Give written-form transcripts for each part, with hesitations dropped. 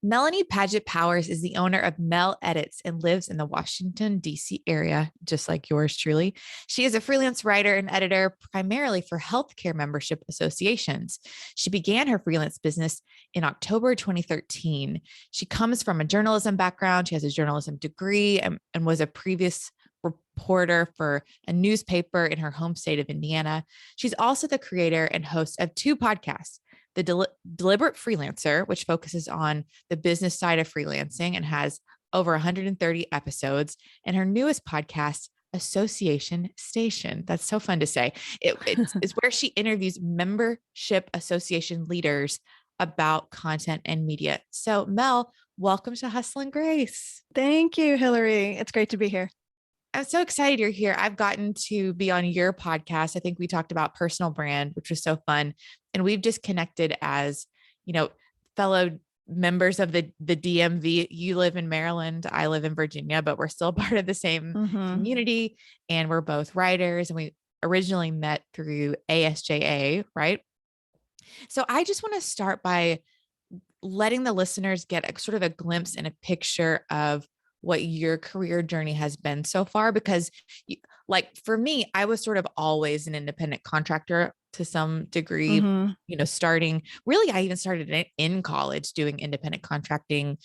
Melanie Padgett Powers is the owner of Mel Edits and lives in the Washington, D.C. area, just like yours truly. She is a freelance writer and editor primarily for healthcare membership associations. She began her freelance business in October 2013. She comes from a journalism background. She has a journalism degree and was a previous reporter for a newspaper in her home state of Indiana. She's also the creator and host of two podcasts, the Deliberate Freelancer, which focuses on the business side of freelancing and has over 130 episodes, and her newest podcast, Association Station. That's so fun to say. It's where she interviews membership association leaders about content and media. So, Mel, welcome to Hustle and Grace. Thank you, Hillary. It's great to be here. I'm so excited you're here. I've gotten to be on your podcast. I think we talked about personal brand, which was so fun. And we've just connected as, fellow members of the DMV. You live in Maryland, I live in Virginia, but we're still part of the same community. And we're both writers. And we originally met through ASJA, right? So I just want to start by letting the listeners get sort of a glimpse and a picture of what your career journey has been so far, because for me, I was sort of always an independent contractor to some degree, starting, really, I even started in college doing independent contracting,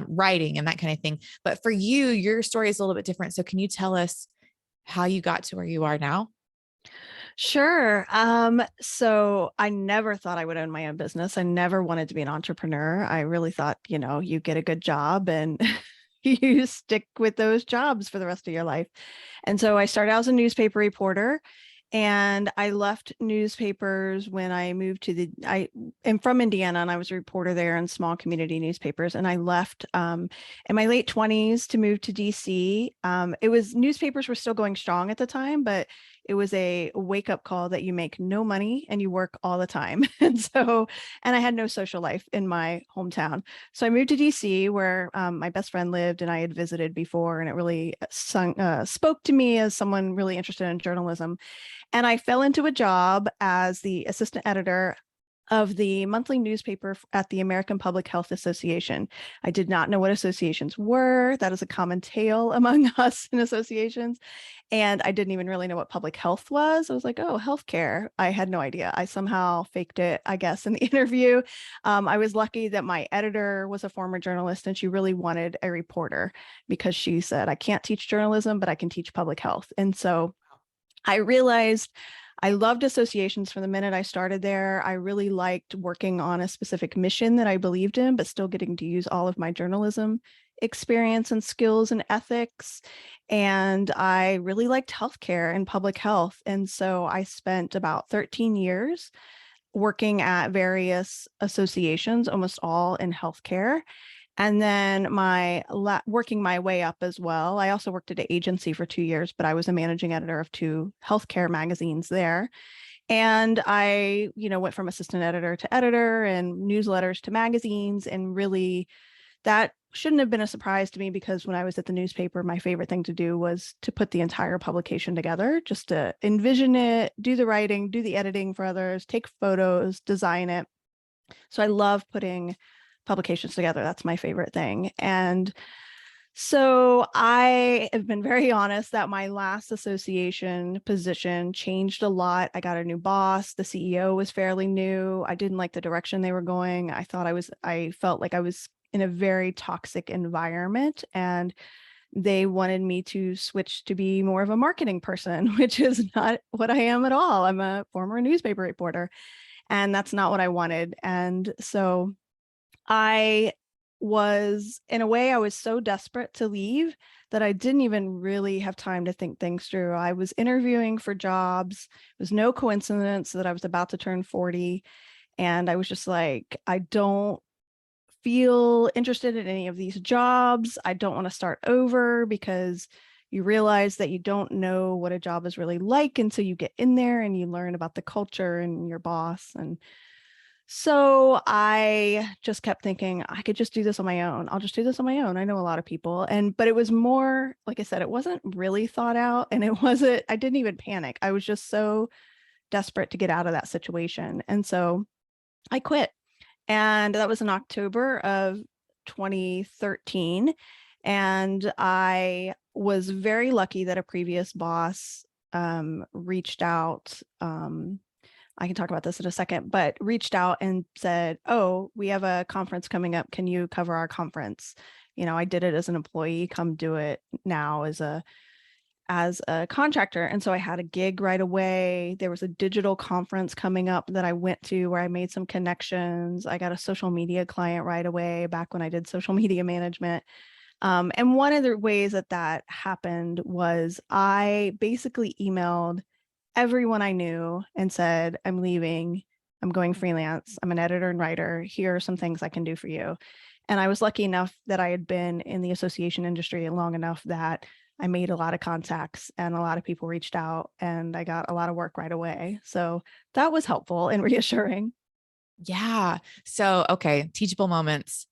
writing and that kind of thing. But for you, your story is a little bit different. So can you tell us how you got to where you are now? Sure. So I never thought I would own my own business. I never wanted to be an entrepreneur. I really thought, you get a good job and you stick with those jobs for the rest of your life. And so I started out as a newspaper reporter, and I left newspapers when I moved I am from Indiana, and I was a reporter there in small community newspapers. And I left in my late 20s to move to DC. Newspapers were still going strong at the time, but it was a wake up call that you make no money and you work all the time. And I had no social life in my hometown. So I moved to DC, where my best friend lived and I had visited before. And it really spoke to me as someone really interested in journalism. And I fell into a job as the assistant editor of the monthly newspaper at the American Public Health Association. I did not know what associations were. That is a common tale among us in associations. And I didn't even really know what public health was. I was like, oh, healthcare. I had no idea. I somehow faked it, I guess, in the interview. I was lucky that my editor was a former journalist, and she really wanted a reporter because she said, I can't teach journalism, but I can teach public health. And so I realized I loved associations from the minute I started there. I really liked working on a specific mission that I believed in, but still getting to use all of my journalism experience and skills and ethics. And I really liked healthcare and public health. And so I spent about 13 years working at various associations, almost all in healthcare. And then working my way up as well. I also worked at an agency for 2 years, but I was a managing editor of 2 healthcare magazines there. And I, went from assistant editor to editor and newsletters to magazines. And really, that shouldn't have been a surprise to me, because when I was at the newspaper, my favorite thing to do was to put the entire publication together, just to envision it, do the writing, do the editing for others, take photos, design it. So I love putting publications together. That's my favorite thing. And so I have been very honest that my last association position changed a lot. I got a new boss. The CEO was fairly new. I didn't like the direction they were going. I felt like I was in a very toxic environment, and they wanted me to switch to be more of a marketing person, which is not what I am at all. I'm a former newspaper reporter, and that's not what I wanted. And so I was so desperate to leave that I didn't even really have time to think things through. I was interviewing for jobs. It was no coincidence that I was about to turn 40. And I was just like, I don't feel interested in any of these jobs. I don't want to start over, because you realize that you don't know what a job is really like until you get in there and you learn about the culture and your boss. And so I just kept thinking, I could just do this on my own. I'll just do this on my own. I know a lot of people. But it was more, like I said, it wasn't really thought out, and I didn't even panic. I was just so desperate to get out of that situation. And so I quit. And that was in October of 2013. And I was very lucky that a previous boss reached out. I can talk about this in a second, but reached out and said, "Oh, we have a conference coming up. Can you cover our conference?" I did it as an employee, come do it now as a contractor. And so I had a gig right away. There was a digital conference coming up that I went to where I made some connections. I got a social media client right away back when I did social media management. And one of the ways that happened was I basically emailed everyone I knew and said, "I'm leaving. I'm going freelance. I'm an editor and writer. Here are some things I can do for you." And I was lucky enough that I had been in the association industry long enough that I made a lot of contacts and a lot of people reached out and I got a lot of work right away. So that was helpful and reassuring. Yeah. So, okay, teachable moments.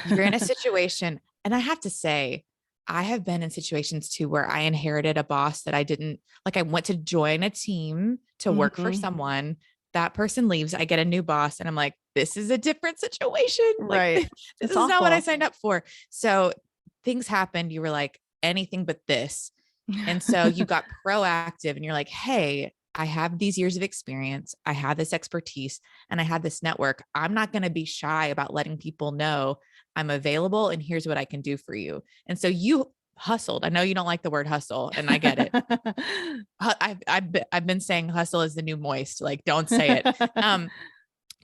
You're in a situation, and I have to say, I have been in situations too where I inherited a boss that I didn't like. I went to join a team to work for Mhm. someone. That person leaves. I get a new boss, and I'm like, this is a different situation. Like, Right. this It's is not what I awful. signed up for. So things happened. You were like, anything but this. And so you got proactive and you're like, hey, I have these years of experience. I have this expertise and I have this network. I'm not going to be shy about letting people know I'm available and here's what I can do for you. And so you hustled. I know you don't like the word hustle and I get it. I've been saying hustle is the new moist. Like, don't say it.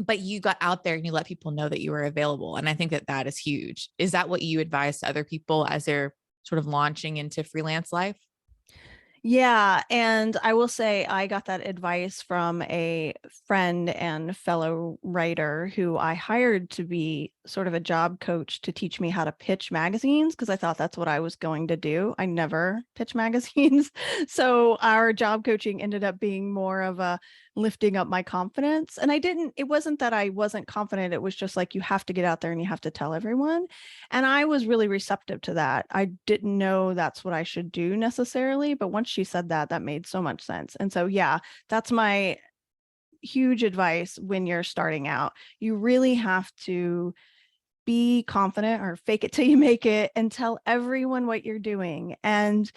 But you got out there and you let people know that you were available. And I think that is huge. Is that what you advise to other people as they're sort of launching into freelance life? Yeah, and I will say I got that advice from a friend and fellow writer who I hired to be sort of a job coach to teach me how to pitch magazines because I thought that's what I was going to do. I never pitch magazines. So our job coaching ended up being more of a lifting up my confidence. And it wasn't that I wasn't confident. It was just like you have to get out there and you have to tell everyone. And I was really receptive to that. I didn't know that's what I should do necessarily, but once she said that, that made so much sense. And so, yeah, that's my huge advice when you're starting out. You really have to be confident or fake it till you make it and tell everyone what you're doing. And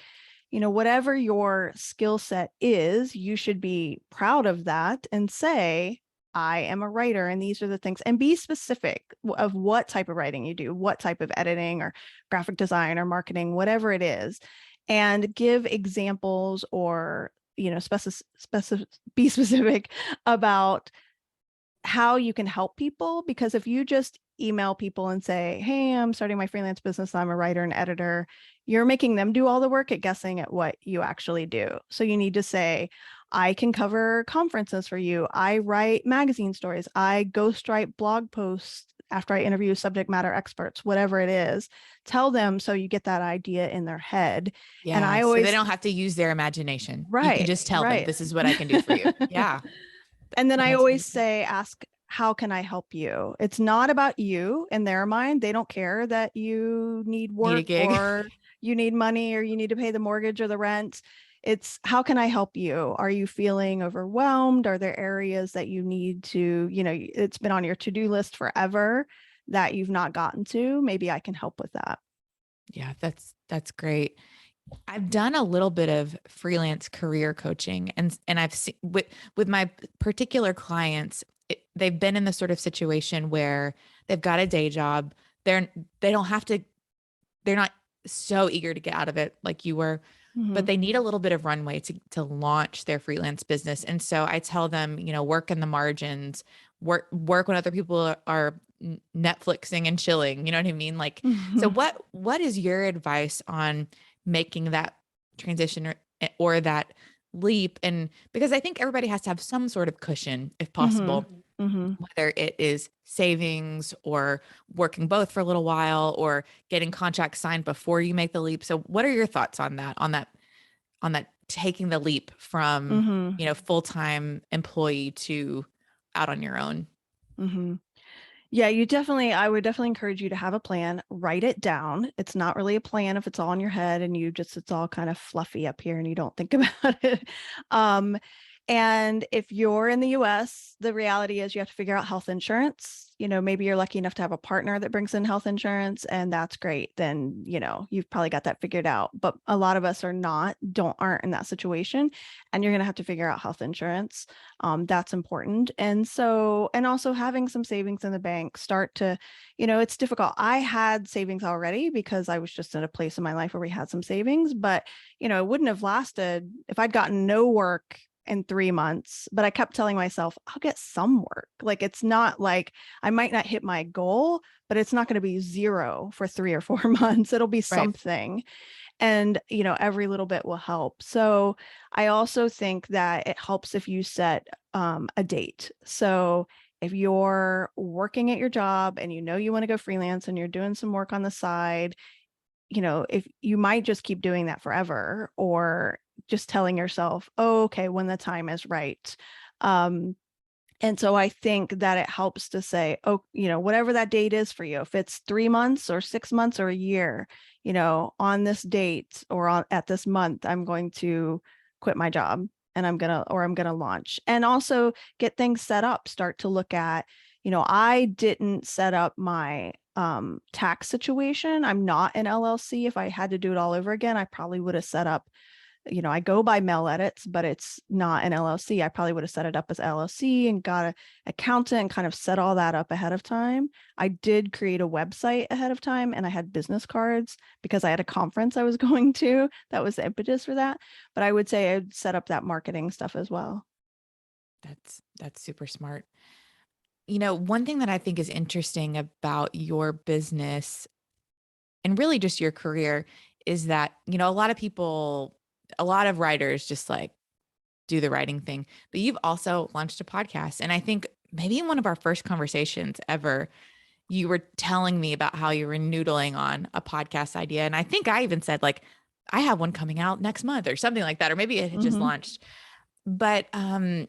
whatever your skill set is, you should be proud of that and say, I am a writer and these are the things, and be specific of what type of writing you do, what type of editing or graphic design or marketing, whatever it is, and give examples or, be specific about how you can help people. Because if you just email people and say, "Hey, I'm starting my freelance business. I'm a writer and editor," you're making them do all the work at guessing at what you actually do. So you need to say, "I can cover conferences for you. I write magazine stories. I ghostwrite blog posts after I interview subject matter experts," whatever it is. Tell them so you get that idea in their head. And Yeah. I So they always, don't have to use their imagination. You can right, just tell them, right. this is what I can do for you. Yeah. And then I That's always amazing. say, ask, how can I help you? It's not about you in their mind. They don't care that you need Need a work gig. or you need money or you need to pay the mortgage or the rent. It's how can I help you? Are you feeling overwhelmed? Are there areas that you need to, it's been on your to-do list forever that you've not gotten to? Maybe I can help with that. Yeah, that's great. I've done a little bit of freelance career coaching and I've seen with my particular clients, they've been in the sort of situation where they've got a day job. They don't have to, they're not so eager to get out of it like you were, but Mm-hmm. they need a little bit of runway to launch their freelance business. And so I tell them, work in the margins, work when other people are Netflixing and chilling. You know what I mean? Like, so what is your advice on making that transition or that leap? And because I think everybody has to have some sort of cushion if Mm-hmm. possible, Mm-hmm. whether it is savings or working both for a little while or getting contracts signed before you make the leap. So what are your thoughts on that taking the leap from, Mm-hmm. full-time employee to out on your own? Mm-hmm. Yeah, I would definitely encourage you to have a plan, write it down. It's not really a plan if it's all in your head and it's all kind of fluffy up here and you don't think about it. Um, And if you're in the US, the reality is you have to figure out health insurance. Maybe you're lucky enough to have a partner that brings in health insurance, and that's great. Then, you've probably got that figured out. But a lot of us aren't in that situation. And you're going to have to figure out health insurance. That's important. And also having some savings in the bank, it's difficult. I had savings already because I was just in a place in my life where we had some savings, but, it wouldn't have lasted if I'd gotten no work in 3 months, but I kept telling myself, I'll get some work. Like, it's not like I might not hit my goal, but it's not going to be zero for 3 or 4 months. It'll be something. And, every little bit will help. So I also think that it helps if you set a date. So if you're working at your job and you want to go freelance and you're doing some work on the side, if you might just keep doing that forever, or just telling yourself, oh, okay, when the time is right. And so I think that it helps to say, oh, whatever that date is for you, if it's 3 months or 6 months or a year, on this date or at this month, I'm going to quit my job and I'm going to launch. And also get things set up, start to look at, I didn't set up my tax situation. I'm not an LLC. If I had to do it all over again, I probably would have set up, I go by Mel Edits, but it's not an LLC. I probably would have set it up as LLC and got an accountant and kind of set all that up ahead of time. I did create a website ahead of time, and I had business cards because I had a conference I was going to. That was the impetus for that. But I would say I'd set up that marketing stuff as well. That's super smart. One thing that I think is interesting about your business and really just your career is that, a lot of writers just like do the writing thing, but you've also launched a podcast. And I think maybe in one of our first conversations ever, you were telling me about how you were noodling on a podcast idea. And I think I even said like, I have one coming out next month or something like that, or maybe it had just launched. But I'm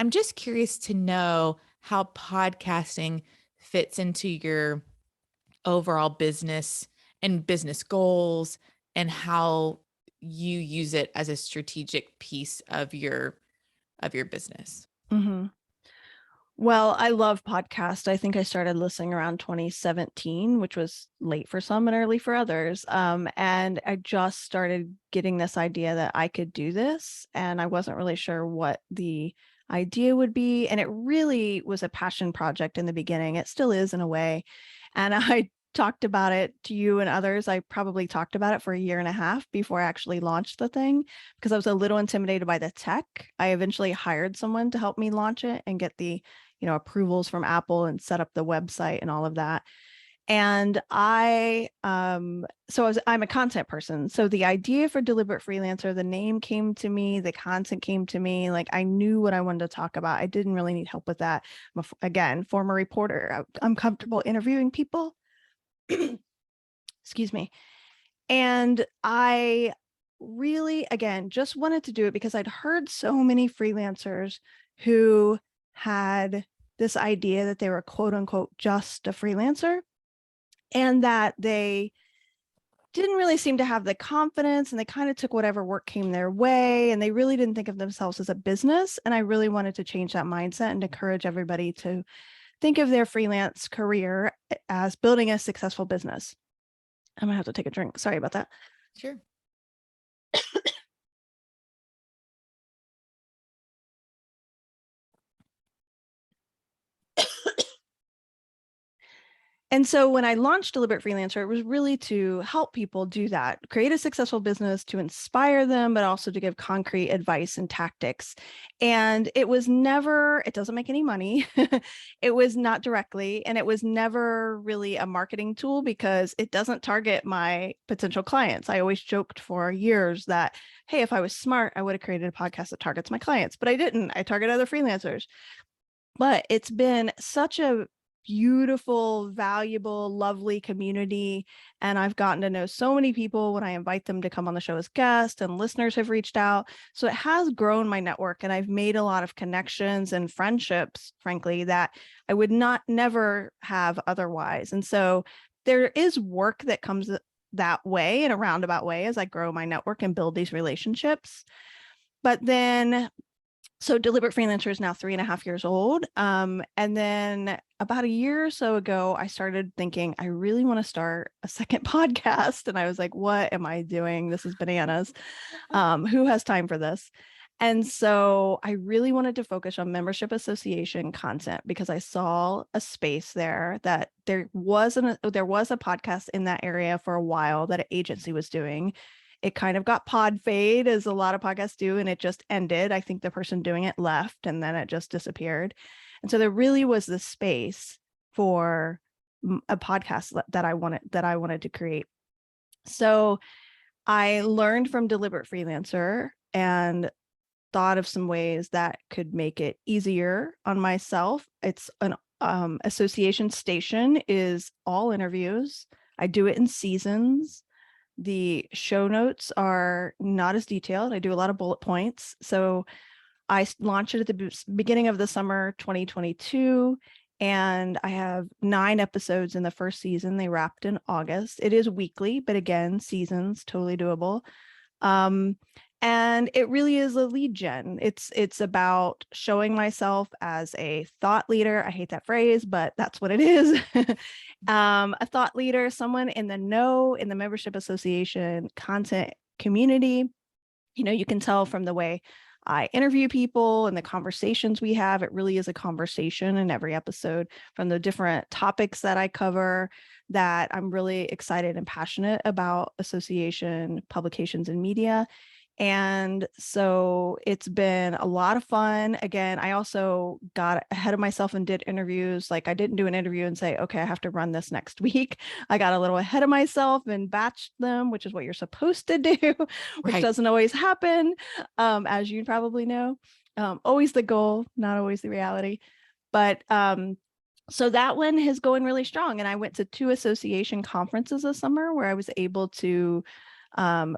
just curious to know how podcasting fits into your overall business and business goals, and how you use it as a strategic piece of your business. Well, I love podcasts. I think I started listening around 2017, which was late for some and early for others. And I just started getting this idea that I could do this, and I wasn't really sure what the idea would be. And it really was a passion project in the beginning. It still is in a way. And I talked about it to you and others. I probably talked about it for 1.5 years before I actually launched the thing, because I was a little intimidated by the tech. I eventually hired someone to help me launch it and get the, approvals from Apple and set up the website and all of that. And I'm a content person. So the idea for Deliberate Freelancer, the name came to me, the content came to me. Like, I knew what I wanted to talk about. I didn't really need help with that. Again, former reporter. I'm comfortable interviewing people. Excuse me. And I really, again, just wanted to do it because I'd heard so many freelancers who had this idea that they were quote unquote just a freelancer, and that they didn't really seem to have the confidence, and they kind of took whatever work came their way, and they really didn't think of themselves as a business. And I really wanted to change that mindset and encourage everybody to think of their freelance career as building a successful business. I'm gonna have to take a drink. Sorry about that. Sure. And so when I launched Deliberate Freelancer, it was really to help people do that, create a successful business, to inspire them, but also to give concrete advice and tactics. And it doesn't make any money. It was not directly, and it was never really a marketing tool because it doesn't target my potential clients. I always joked for years that, hey, if I was smart, I would have created a podcast that targets my clients, but I didn't. I target other freelancers. But it's been such a beautiful, valuable, lovely community. And I've gotten to know so many people when I invite them to come on the show as guests, and listeners have reached out. So it has grown my network, and I've made a lot of connections and friendships, frankly, that I would never have otherwise. And so there is work that comes that way, in a roundabout way, as I grow my network and build these relationships. but then, so Deliberate Freelancer is now 3.5 years old. And then about a year or so ago, I started thinking, I really want to start a second podcast. And I was like, what am I doing? This is bananas. Who has time for this? And so I really wanted to focus on membership association content because I saw a space there that there was a podcast in that area for a while that an agency was doing. It kind of got pod fade, as a lot of podcasts do, and it just ended. I think the person doing it left and then it just disappeared. And so there really was this space for a podcast that I wanted to create. So I learned from Deliberate Freelancer and thought of some ways that could make it easier on myself. It's an association station is all interviews. I do it in seasons. The show notes are not as detailed. I do a lot of bullet points. So I launched it at the beginning of the summer 2022, and I have 9 episodes in the first season. They wrapped in August. It is weekly, but again, seasons, totally doable. And it really is a lead gen. It's about showing myself as a thought leader. I hate that phrase, but that's what it is. A thought leader, someone in the know, in the membership association content community. You can tell from the way I interview people and the conversations we have. It really is a conversation in every episode, from the different topics that I cover, that I'm really excited and passionate about association, publications, and media. And so it's been a lot of fun. Again, I also got ahead of myself and did interviews. Like, I didn't do an interview and say, okay, I have to run this next week. I got a little ahead of myself and batched them, which is what you're supposed to do, which doesn't always happen, as you probably know. Always the goal, not always the reality. But so that one is going really strong. And I went to 2 association conferences this summer where I was able to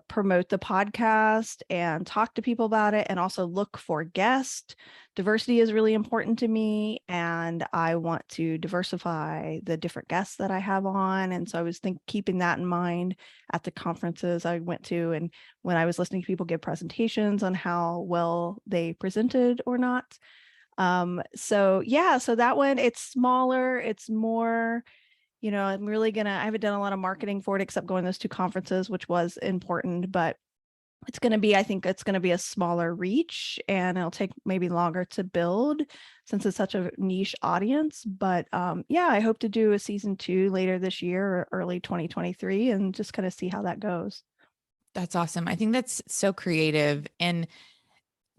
promote the podcast and talk to people about it, and also look for guests. Diversity is really important to me, and I want to diversify the different guests that I have on. And so I was keeping that in mind at the conferences I went to, and when I was listening to people give presentations on how well they presented or not. So that one, it's smaller, it's more, I haven't done a lot of marketing for it except going to those 2 conferences, which was important, but I think it's going to be a smaller reach, and it'll take maybe longer to build since it's such a niche audience. But I hope to do a season 2 later this year or early 2023 and just kind of see how that goes. That's awesome. I think that's so creative. And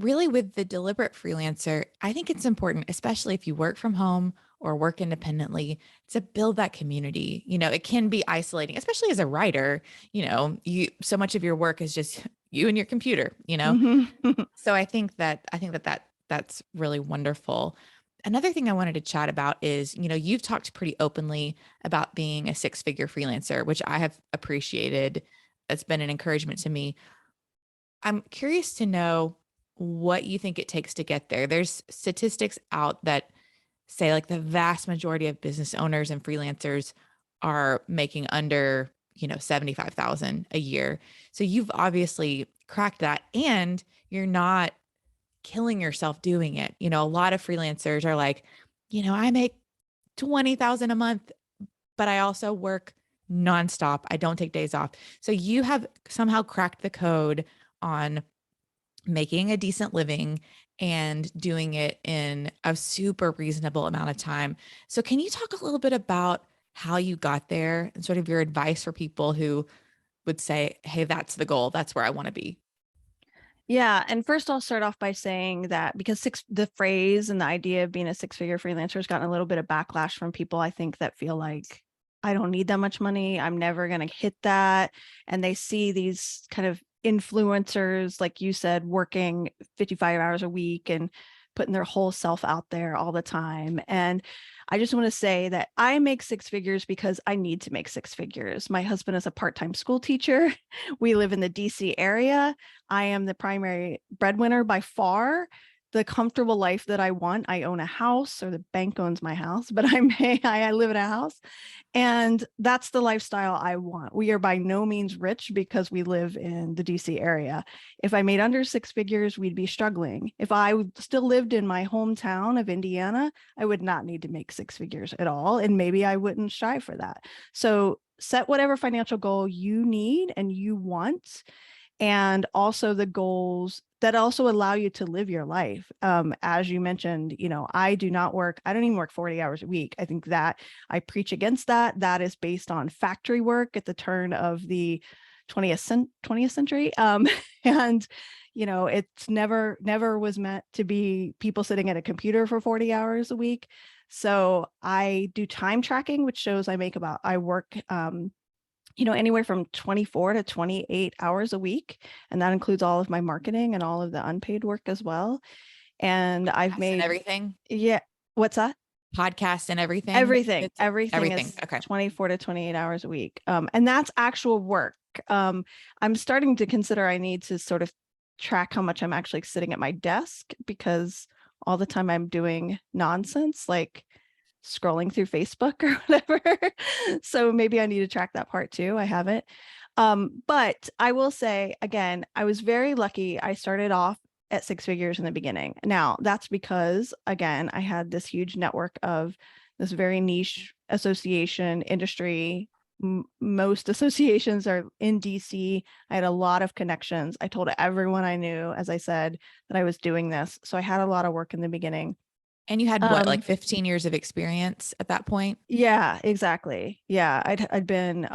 really, with the Deliberate Freelancer, I think it's important, especially if you work from home or work independently, to build that community. It can be isolating, especially as a writer. So much of your work is just you and your computer, Mm-hmm. So I think that's really wonderful. Another thing I wanted to chat about is, you've talked pretty openly about being a 6-figure freelancer, which I have appreciated. It's been an encouragement to me. I'm curious to know what you think it takes to get there. There's statistics out that say, like, the vast majority of business owners and freelancers are making under, 75,000 a year. So you've obviously cracked that, and you're not killing yourself doing it. A lot of freelancers are like, I make 20,000 a month, but I also work nonstop. I don't take days off. So you have somehow cracked the code on making a decent living and doing it in a super reasonable amount of time. So can you talk a little bit about how you got there and sort of your advice for people who would say, hey, that's the goal, that's where I want to be? Yeah. And first, I'll start off by saying that because the phrase and the idea of being a 6-figure freelancer has gotten a little bit of backlash from people, I think, that feel like, I don't need that much money, I'm never going to hit that. And they see these kind of influencers, like you said, working 55 hours a week and putting their whole self out there all the time. And I just want to say that I make 6 figures because I need to make 6 figures. My husband is a part-time school teacher. We live in the DC area. I am the primary breadwinner by far. the comfortable life that I want. I own a house, or the bank owns my house, but I live in a house. And that's the lifestyle I want. We are by no means rich because we live in the DC area. If I made under six figures, we'd be struggling. If I still lived in my hometown of Indiana, I would not need to make six figures at all. And maybe I wouldn't strive for that. So set whatever financial goal you need and you want, and also the goals that also allow you to live your life. As you mentioned, I don't even work 40 hours a week. I think that I preach against that. That is based on factory work at the turn of the 20th century. And, it's never was meant to be people sitting at a computer for 40 hours a week. So I do time tracking, which shows I work anywhere from 24 to 28 hours a week. And that includes all of my marketing and all of the unpaid work as well. And I've made everything. Yeah. What's that? Podcast and everything. Everything Everything. is Okay. 24 to 28 hours a week. And that's actual work. I'm starting to consider I need to sort of track how much I'm actually sitting at my desk, because all the time I'm doing nonsense, like scrolling through Facebook or whatever. So maybe I need to track that part too. I haven't. But I will say, again, I was very lucky. I started off at six figures in the beginning. Now, that's because, again, I had this huge network of this very niche association industry. Most associations are in DC. I had a lot of connections. I told everyone I knew, as I said, that I was doing this. So I had a lot of work in the beginning. And you had what, like 15 years of experience at that point? Yeah, exactly. Yeah, I'd been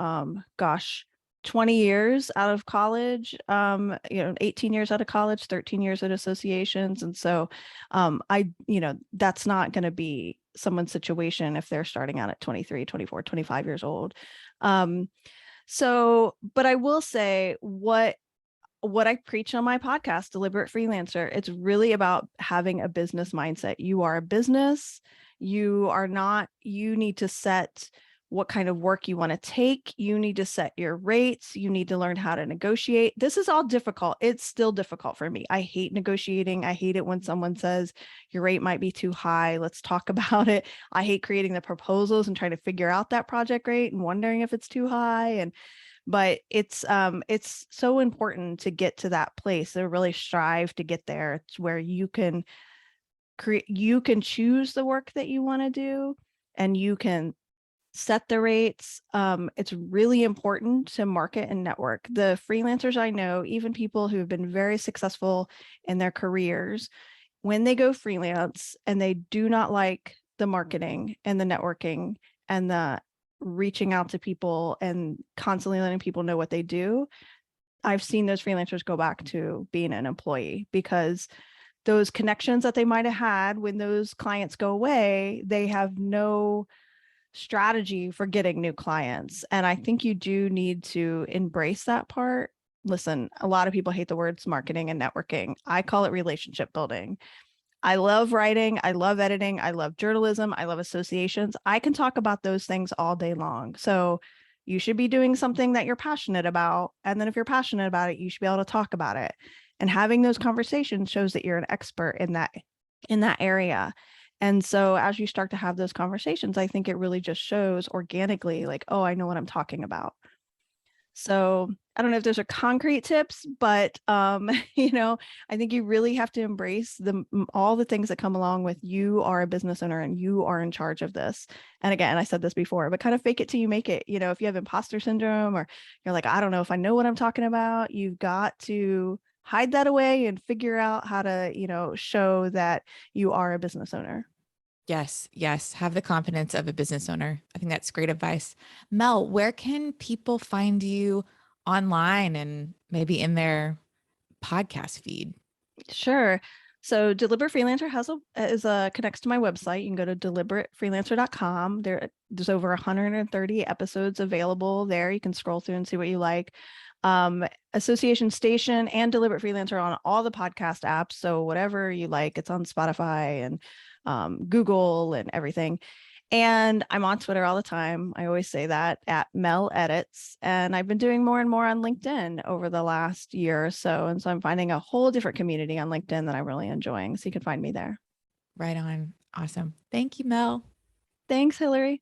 20 years out of college, 18 years out of college, 13 years at associations. And so that's not going to be someone's situation if they're starting out at 23, 24, 25 years old. But I will say what I preach on my podcast, Deliberate Freelancer, it's really about having a business mindset. You are a business. You need to set what kind of work you want to take. You need to set your rates. You need to learn how to negotiate. This is all difficult. It's still difficult for me. I hate negotiating. I hate it when someone says your rate might be too high. Let's talk about it. I hate creating the proposals and trying to figure out that project rate and wondering if it's too high. But it's so important to get to that place, to really strive to get there. It's where you can choose the work that you want to do, and you can set the rates. It's really important to market and network. The freelancers I know, even people who have been very successful in their careers, when they go freelance and they do not like the marketing and the networking and the reaching out to people and constantly letting people know what they do, I've seen those freelancers go back to being an employee, because those connections that they might have had when those clients go away, they have no strategy for getting new clients. And I think you do need to embrace that part. Listen, a lot of people hate the words marketing and networking. I call it relationship building. I love writing. I love editing. I love journalism. I love associations. I can talk about those things all day long. So you should be doing something that you're passionate about. And then if you're passionate about it, you should be able to talk about it. And having those conversations shows that you're an expert in that area. And so as you start to have those conversations, I think it really just shows organically, like, oh, I know what I'm talking about. So I don't know if those are concrete tips, but I think you really have to embrace all the things that come along with you are a business owner and you are in charge of this. And again, I said this before, but kind of fake it till you make it. If you have imposter syndrome, or you're like, I don't know if I know what I'm talking about, you've got to hide that away and figure out how to, show that you are a business owner. Yes. Have the confidence of a business owner. I think that's great advice. Mel, where can people find you online and maybe in their podcast feed? Sure. So Deliberate Freelancer connects to my website. You can go to deliberatefreelancer.com. There's over 130 episodes available there. You can scroll through and see what you like. Association Station and Deliberate Freelancer on all the podcast apps. So whatever you like, it's on Spotify and Google and everything. And I'm on Twitter all the time. I always say that at Mel Edits. And I've been doing more and more on LinkedIn over the last year or so. And so I'm finding a whole different community on LinkedIn that I'm really enjoying. So you can find me there. Right on. Awesome. Thank you, Mel. Thanks, Hillary.